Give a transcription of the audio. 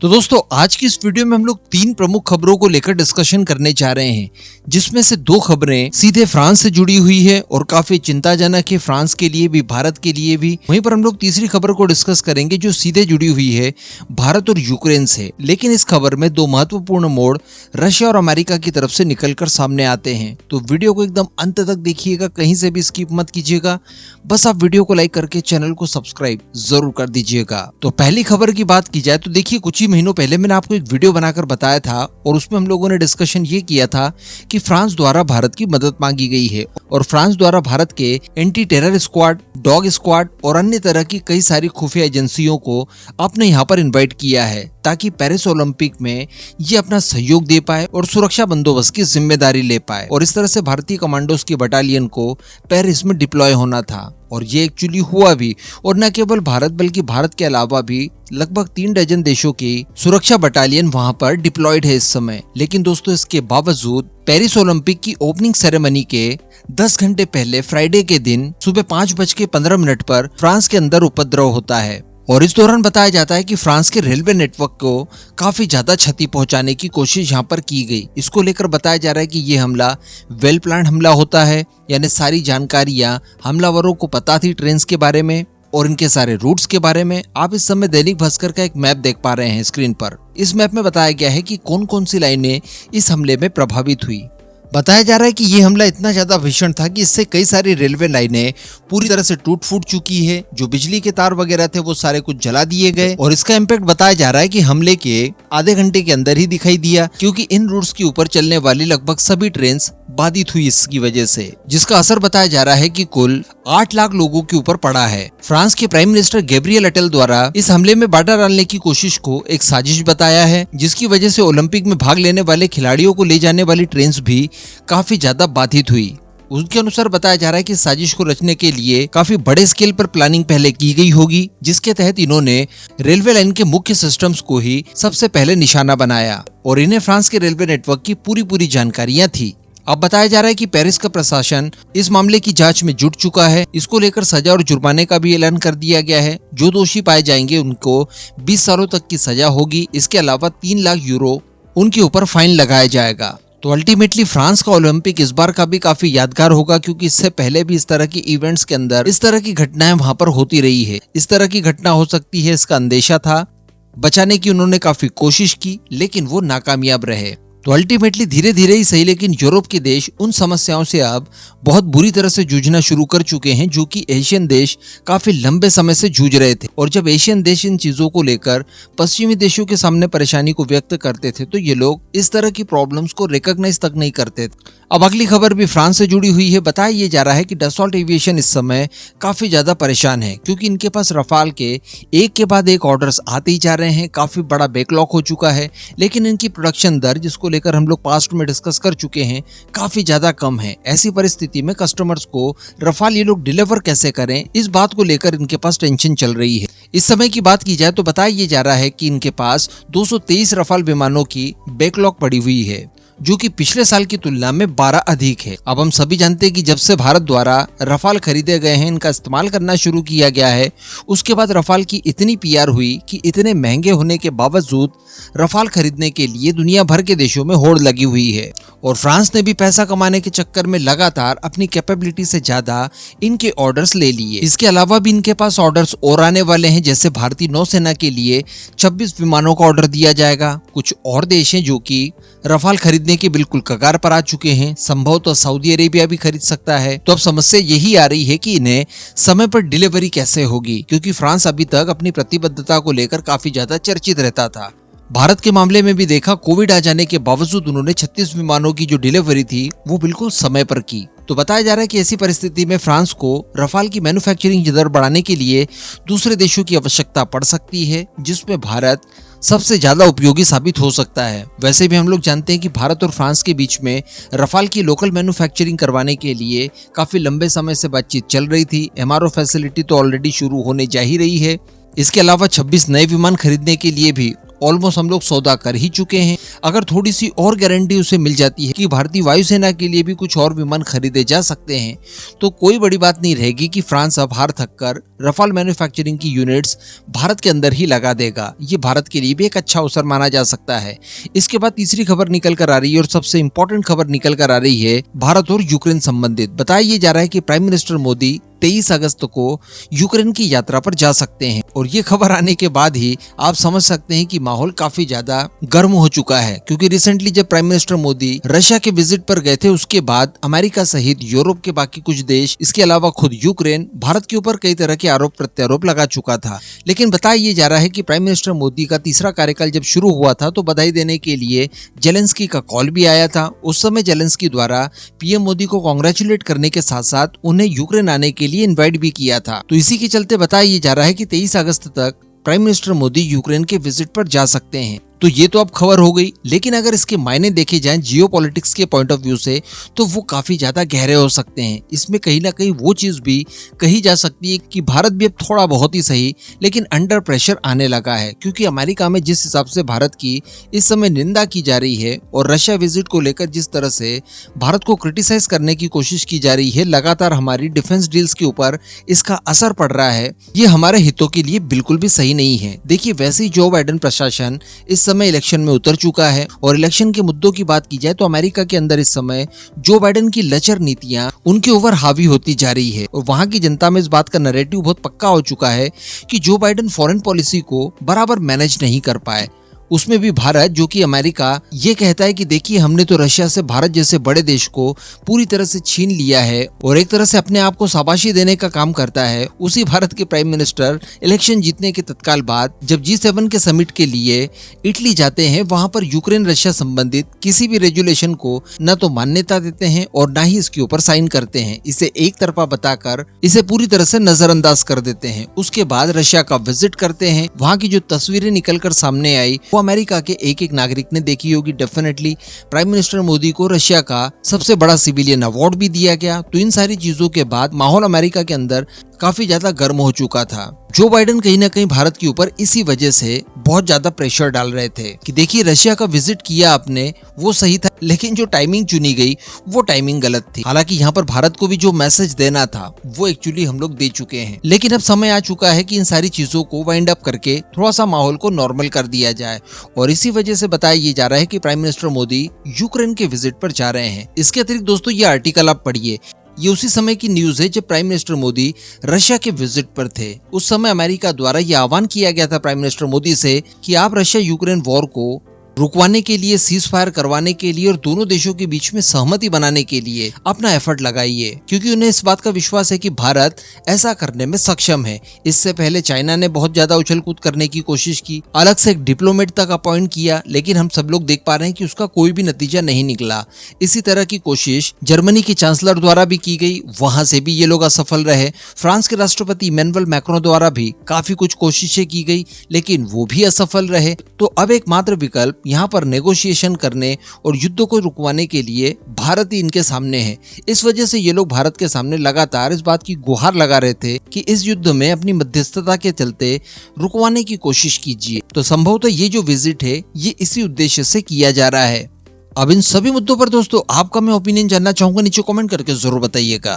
तो दोस्तों आज की इस वीडियो में हम लोग 3 प्रमुख खबरों को लेकर डिस्कशन करने जा रहे हैं, जिसमें से 2 खबरें सीधे फ्रांस से जुड़ी हुई है और काफी चिंताजनक है फ्रांस के लिए भी, भारत के लिए भी। वहीं पर हम लोग तीसरी खबर को डिस्कस करेंगे जो सीधे जुड़ी हुई है भारत और यूक्रेन से। लेकिन इस खबर में 2 महत्वपूर्ण मोड़ रशिया और अमेरिका की तरफ से निकलकर सामने आते हैं। तो वीडियो को एकदम अंत तक देखिएगा, कहीं से भी स्किप मत कीजिएगा। बस आप वीडियो को लाइक करके चैनल को सब्सक्राइब जरूर कर दीजिएगा। तो पहली खबर की बात की जाए तो देखिए, कुछ ही महीनों पहले मैंने आपको एक वीडियो बनाकर बताया था और उसमें हम लोगों ने डिस्कशन ये किया था कि फ्रांस द्वारा भारत की मदद मांगी गई है और फ्रांस द्वारा भारत के anti terror squad, dog squad और अन्य तरह की कई सारी खुफिया एजेंसियों को अपने यहाँ पर इनवाइट किया है ताकि पेरिस ओलंपिक में ये अपना सहयोग दे पाए और सुरक्षा बंदोबस्त की जिम्मेदारी ले पाए। और इस तरह से भारतीय कमांडोज की बटालियन को पेरिस में डिप्लॉय होना था और ये एक्चुअली हुआ भी। और न केवल भारत बल्कि भारत के अलावा भी लगभग 3 डजन देशों की सुरक्षा बटालियन वहां पर डिप्लॉयड है इस समय। लेकिन दोस्तों इसके बावजूद पेरिस ओलंपिक की ओपनिंग सेरेमनी के 10 घंटे पहले फ्राइडे के दिन सुबह 5:15 पर फ्रांस के अंदर उपद्रव होता है और इस दौरान बताया जाता है कि फ्रांस के रेलवे नेटवर्क को काफी ज्यादा क्षति पहुंचाने की कोशिश यहां पर की गई। इसको लेकर बताया जा रहा है कि ये हमला वेल प्लान हमला होता है, यानी सारी जानकारियां हमलावरों को पता थी ट्रेन के बारे में और इनके सारे रूट्स के बारे में। आप इस समय दैनिक भास्कर का एक मैप देख पा रहे हैं स्क्रीन पर। इस मैप में बताया गया है कि कौन कौन सी लाइनें इस हमले में प्रभावित हुई। बताया जा रहा है कि ये हमला इतना ज्यादा भीषण था कि इससे कई सारी रेलवे लाइनें पूरी तरह से टूट फूट चुकी है। जो बिजली के तार वगैरह थे वो सारे कुछ जला दिए गए और इसका इम्पैक्ट बताया जा रहा है कि हमले के आधे घंटे के अंदर ही दिखाई दिया, क्योंकि इन रूट्स के ऊपर चलने वाली लगभग सभी ट्रेन बाधित हुई इसकी वजह से, जिसका असर बताया जा रहा है कि कुल 8 लाख लोगों के ऊपर पड़ा है। फ्रांस के प्राइम मिनिस्टर गैब्रियल अटेल द्वारा इस हमले में बाधा डालने की कोशिश को एक साजिश बताया है, जिसकी वजह से ओलंपिक में भाग लेने वाले खिलाड़ियों को ले जाने वाली ट्रेन भी काफी ज्यादा बाधित हुई। उसके अनुसार बताया जा रहा है कि साजिश को रचने के लिए काफी बड़े स्केल पर प्लानिंग पहले की गई होगी, जिसके तहत इन्होंने रेलवे लाइन के मुख्य सिस्टम्स को ही सबसे पहले निशाना बनाया और इन्हें फ्रांस के रेलवे नेटवर्क की पूरी जानकारियां थी। अब बताया जा रहा है कि पेरिस का प्रशासन इस मामले की जांच में जुट चुका है। इसको लेकर सजा और जुर्माने का भी ऐलान कर दिया गया है। जो दोषी पाए जाएंगे उनको 20 सालों तक की सजा होगी। इसके अलावा 3 लाख यूरो उनके ऊपर फाइन लगाया जाएगा। तो अल्टीमेटली फ्रांस का ओलंपिक इस बार का भी काफी यादगार होगा, क्योंकि इससे पहले भी इस तरह की इवेंट्स के अंदर इस तरह की घटनाएं वहां पर होती रही है। इस तरह की घटना हो सकती है इसका अंदेशा था, बचाने की उन्होंने काफी कोशिश की लेकिन वो नाकामयाब रहे। तो अल्टीमेटली धीरे धीरे ही सही, लेकिन यूरोप के देश उन समस्याओं से अब बहुत बुरी तरह से जूझना शुरू कर चुके हैं जो कि एशियन देश काफी लंबे समय से जूझ रहे थे। और जब एशियन देश इन चीजों को लेकर पश्चिमी देशों के सामने परेशानी को व्यक्त करते थे तो ये लोग इस तरह की प्रॉब्लम्स को रिकॉग्नाइज तक नहीं करते थे। अब अगली खबर भी फ्रांस से जुड़ी हुई है। बताया ये जा रहा है कि डसॉल्ट एविएशन इस समय काफी ज्यादा परेशान है, क्योंकि इनके पास रफाल के एक के बाद एक ऑर्डर्स आते ही जा रहे हैं। काफी बड़ा बैकलॉग हो चुका है, लेकिन इनकी प्रोडक्शन दर, जिसको लेकर हम लोग पास्ट में डिस्कस कर चुके हैं, काफी ज्यादा कम है। ऐसी परिस्थिति में कस्टमर्स को रफाल ये लोग डिलीवर कैसे करें, इस बात को लेकर इनके पास टेंशन चल रही है। इस समय की बात की जाए तो बताया ये जा रहा है कि इनके पास 223 रफाल विमानों की बैकलॉग पड़ी हुई है, जो कि पिछले साल की तुलना में 12 अधिक है। अब हम सभी जानते हैं कि जब से भारत द्वारा रफाल खरीदे गए हैं, इनका इस्तेमाल करना शुरू किया गया है, उसके बाद रफाल की इतनी पीआर हुई कि इतने महंगे होने के बावजूद रफाल खरीदने के लिए दुनिया भर के देशों में होड़ लगी हुई है। और फ्रांस ने भी पैसा कमाने के चक्कर में लगातार अपनी कैपेबिलिटी से ज्यादा इनके ऑर्डर्स ले लिए। इसके अलावा भी इनके पास ऑर्डर्स और आने वाले हैं, जैसे भारतीय नौसेना के लिए 26 विमानों का ऑर्डर दिया जाएगा। कुछ और देश हैं जो कि रफाल खरीदने के बिल्कुल कगार पर आ चुके हैं, संभवतः सऊदी अरेबिया भी खरीद सकता है। तो अब समस्या यही आ रही है कि इन्हें समय पर डिलीवरी कैसे होगी, क्योंकि फ्रांस अभी तक अपनी प्रतिबद्धता को लेकर काफी ज्यादा चर्चित रहता था। भारत के मामले में भी देखा, कोविड आ जाने के बावजूद उन्होंने 36 विमानों की जो डिलीवरी थी वो बिल्कुल समय पर की। तो बताया जा रहा है कि ऐसी परिस्थिति में फ्रांस को रफाल की मैन्युफैक्चरिंग दर बढ़ाने के लिए दूसरे देशों की आवश्यकता पड़ सकती है, जिसमें भारत सबसे ज्यादा उपयोगी साबित हो सकता है। वैसे भी हम लोग जानते हैं कि भारत और फ्रांस के बीच में रफाल की लोकल मैन्युफैक्चरिंग करवाने के लिए काफी लंबे समय से बातचीत चल रही थी। एमआरओ फैसिलिटी तो ऑलरेडी शुरू होने जा ही रही है। इसके अलावा 26 नए विमान खरीदने के लिए भी ऑलमोस्ट हम लोग सौदा कर ही चुके हैं। अगर थोड़ी सी और गारंटी उसे मिल जाती है कि भारतीय वायुसेना के लिए भी कुछ और विमान खरीदे जा सकते हैं, तो कोई बड़ी बात नहीं रहेगी कि फ्रांस अब हार थक कर रफाल मैन्युफैक्चरिंग की यूनिट्स भारत के अंदर ही लगा देगा। ये भारत के लिए भी एक अच्छा अवसर माना जा सकता है। इसके बाद तीसरी खबर निकल कर आ रही है और सबसे इंपॉर्टेंट खबर निकल कर आ रही है भारत और यूक्रेन संबंधित। बताया जा रहा है कि प्राइम मिनिस्टर मोदी 23 अगस्त को यूक्रेन की यात्रा पर जा सकते हैं और ये खबर आने के बाद ही आप समझ सकते हैं कि माहौल काफी ज्यादा गर्म हो चुका है, क्योंकि रिसेंटली जब प्राइम मिनिस्टर मोदी रशिया के विजिट पर गए थे उसके बाद अमेरिका सहित यूरोप के बाकी कुछ देश, इसके अलावा खुद यूक्रेन भारत के ऊपर कई तरह के आरोप प्रत्यारोप लगा चुका था। लेकिन बताया जा रहा है कि प्राइम मिनिस्टर मोदी का तीसरा कार्यकाल जब शुरू हुआ था तो बधाई देने के लिए जेलेंस्की का कॉल भी आया था। उस समय जेलेंस्की द्वारा पीएम मोदी को कांग्रेचुलेट करने के साथ साथ उन्हें यूक्रेन आने के लिए इनवाइट भी किया था। तो इसी के चलते बताया जा रहा है कि 23 अगस्त तक प्राइम मिनिस्टर मोदी यूक्रेन के विजिट पर जा सकते हैं। तो ये तो अब खबर हो गई, लेकिन अगर इसके मायने देखे जाएं जियोपॉलिटिक्स के पॉइंट ऑफ व्यू से तो वो काफी ज्यादा गहरे हो सकते हैं। इसमें कहीं ना कहीं वो चीज भी कही जा सकती है कि भारत भी अब थोड़ा बहुत ही सही लेकिन अंडर प्रेशर आने लगा है, क्योंकि अमेरिका में जिस हिसाब से भारत की इस समय निंदा की जा रही है और रशिया विजिट को लेकर जिस तरह से भारत को क्रिटिसाइज करने की कोशिश की जा रही है, लगातार हमारी डिफेंस डील्स के ऊपर इसका असर पड़ रहा है। ये हमारे हितों के लिए बिल्कुल भी सही नहीं है। देखिए, वैसे ही जो बाइडेन प्रशासन इस समय इलेक्शन में उतर चुका है और इलेक्शन के मुद्दों की बात की जाए तो अमेरिका के अंदर इस समय जो बाइडेन की लचर नीतियां उनके ऊपर हावी होती जा रही है और वहां की जनता में इस बात का नैरेटिव बहुत पक्का हो चुका है कि जो बाइडेन फॉरेन पॉलिसी को बराबर मैनेज नहीं कर पाए। उसमें भी भारत, जो कि अमेरिका ये कहता है कि देखिए हमने तो रशिया से भारत जैसे बड़े देश को पूरी तरह से छीन लिया है और एक तरह से अपने आप को शाबाशी देने का काम करता है। उसी भारत के प्राइम मिनिस्टर इलेक्शन जीतने के तत्काल बाद जब G7 के समिट के लिए इटली जाते हैं, वहां पर यूक्रेन रशिया संबंधित किसी भी रेजुलेशन को न तो मान्यता देते हैं और न ही इसके ऊपर साइन करते हैं। इसे एक तरफा बताकर इसे पूरी तरह से नजरअंदाज कर देते हैं। उसके बाद रशिया का विजिट करते हैं। वहां की जो तस्वीरें निकलकर सामने आई अमेरिका के एक नागरिक ने देखी होगी। डेफिनेटली प्राइम मिनिस्टर मोदी को रशिया का सबसे बड़ा सिविलियन अवार्ड भी दिया गया। तो इन सारी चीजों के बाद माहौल अमेरिका के अंदर काफी ज्यादा गर्म हो चुका था। जो बाइडेन कहीं ना कहीं भारत के ऊपर इसी वजह से बहुत ज्यादा प्रेशर डाल रहे थे कि देखिए रशिया का विजिट किया आपने, वो सही था, लेकिन जो टाइमिंग चुनी गई वो टाइमिंग गलत थी। हालांकि यहाँ पर भारत को भी जो मैसेज देना था वो एक्चुअली हम लोग दे चुके हैं, लेकिन अब समय आ चुका है कि इन सारी चीजों को वाइंड अप करके थोड़ा सा माहौल को नॉर्मल कर दिया जाए। और इसी वजह से बताया ये जा रहा है कि प्राइम मिनिस्टर मोदी यूक्रेन के विजिट पर जा रहे हैं। इसके अतिरिक्त दोस्तों ये आर्टिकल आप पढ़िए, ये उसी समय की न्यूज है जब प्राइम मिनिस्टर मोदी रशिया के विजिट पर थे। उस समय अमेरिका द्वारा यह आह्वान किया गया था प्राइम मिनिस्टर मोदी से कि आप रशिया यूक्रेन वॉर को रुकवाने के लिए, सीज फायर करवाने के लिए और दोनों देशों के बीच में सहमति बनाने के लिए अपना एफर्ट लगाइए, क्योंकि उन्हें इस बात का विश्वास है कि भारत ऐसा करने में सक्षम है। इससे पहले चाइना ने बहुत ज्यादा उछल कूद करने की कोशिश की, अलग से एक डिप्लोमेट तक अपॉइंट किया, लेकिन हम सब लोग देख पा रहे हैं कि उसका कोई भी नतीजा नहीं निकला। इसी तरह की कोशिश जर्मनी के चांसलर द्वारा भी की गई, वहां से भी ये लोग असफल रहे। फ्रांस के राष्ट्रपति इमैनुअल मैक्रों द्वारा भी काफी कुछ कोशिशें की गई, लेकिन वो भी असफल रहे। तो अब एकमात्र विकल्प यहाँ पर नेगोशिएशन करने और युद्ध को रुकवाने के लिए भारत ही इनके सामने है। इस वजह से ये लोग भारत के सामने लगातार इस बात की गुहार लगा रहे थे कि इस युद्ध में अपनी मध्यस्थता के चलते रुकवाने की कोशिश कीजिए। तो संभवतः ये जो विजिट है ये इसी उद्देश्य से किया जा रहा है। अब इन सभी मुद्दों पर दोस्तों आपका मैं ओपिनियन जानना चाहूंगा, नीचे कमेंट करके जरूर बताइएगा।